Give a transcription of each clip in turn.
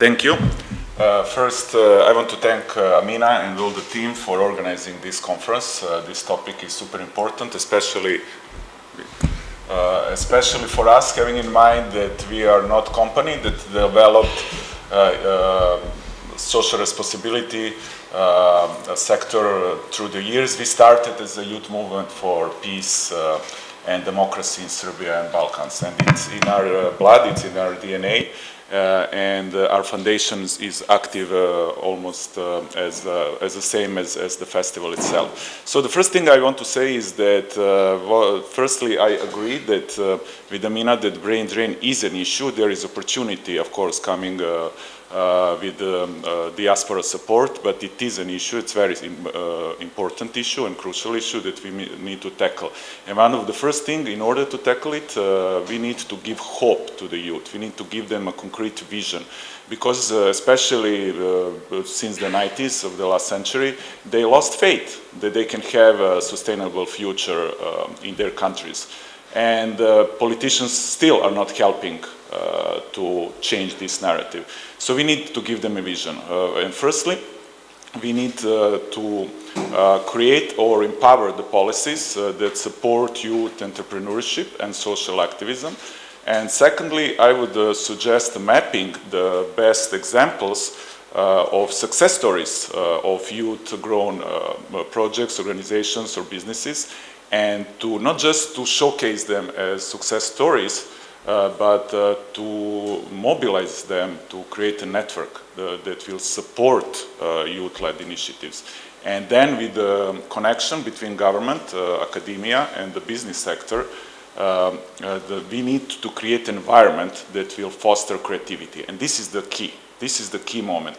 Thank you. First, I want to thank Amina and all the team for organizing this conference. This topic is super important, especially for us, having in mind that we are not a company that developed social responsibility sector through the years. We started as a youth movement for peace and democracy in Serbia and Balkans, and it's in our blood, it's in our DNA. And our foundation is active almost as the same as the festival itself. So the first thing I want to say is that, firstly, I agree that with Amina that brain drain is an issue. There is opportunity, of course, coming with diaspora support, but it is an issue. It's a very important issue and crucial issue that we need to tackle. And one of the first things, in order to tackle it, we need to give hope to the youth. We need to give them a concrete vision, because especially since the 90s of the last century, they lost faith that they can have a sustainable future in their countries. And politicians still are not helping to change this narrative. So we need to give them a vision. And firstly, we need to create or empower the policies that support youth entrepreneurship and social activism. And secondly, I would suggest mapping the best examples of success stories of youth-grown projects, organizations, or businesses, and to not just to showcase them as success stories, but to mobilize them to create a network that will support youth-led initiatives. And then with the connection between government, academia, and the business sector, we need to create an environment that will foster creativity. And this is the key. This is the key moment.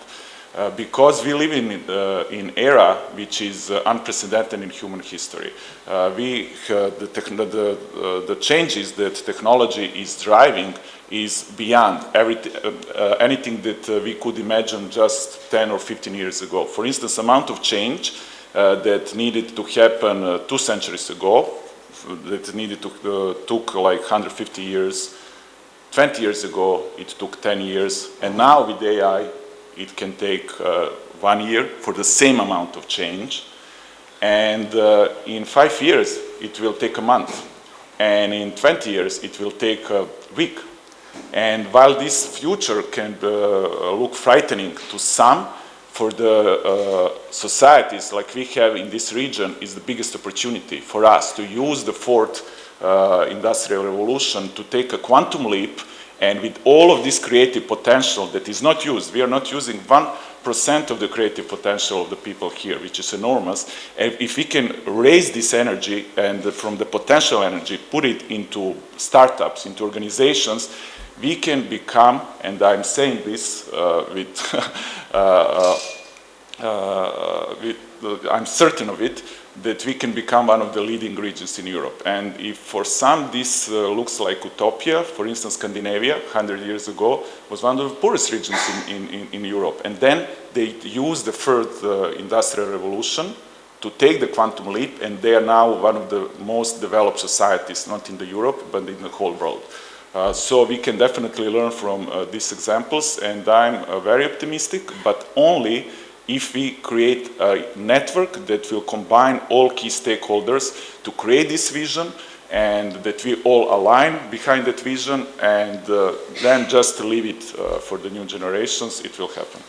Because we live in an era which is unprecedented in human history. The changes that technology is driving is beyond anything that we could imagine just 10 or 15 years ago. For instance, the amount of change that needed to happen 2 centuries ago, that needed to took like 150 years, 20 years ago it took 10 years, and now with AI, it can take 1 year for the same amount of change. And in 5 years, it will take a month. And in 20 years, it will take a week. And while this future can look frightening to some, for the societies like we have in this region is the biggest opportunity for us to use the fourth industrial revolution to take a quantum leap. And with all of this creative potential that is not used, we are not using 1% of the creative potential of the people here, which is enormous. And if we can raise this energy and from the potential energy, put it into startups, into organizations, we can become, and I'm saying this I'm certain of it, that we can become one of the leading regions in Europe. And if for some this looks like utopia, for instance, Scandinavia, 100 years ago, was one of the poorest regions in Europe. And then they used the third industrial revolution to take the quantum leap, and they are now one of the most developed societies, not in the Europe, but in the whole world. So we can definitely learn from these examples, and I'm very optimistic, but only if we create a network that will combine all key stakeholders to create this vision, and that we all align behind that vision, and then just leave it for the new generations, it will happen.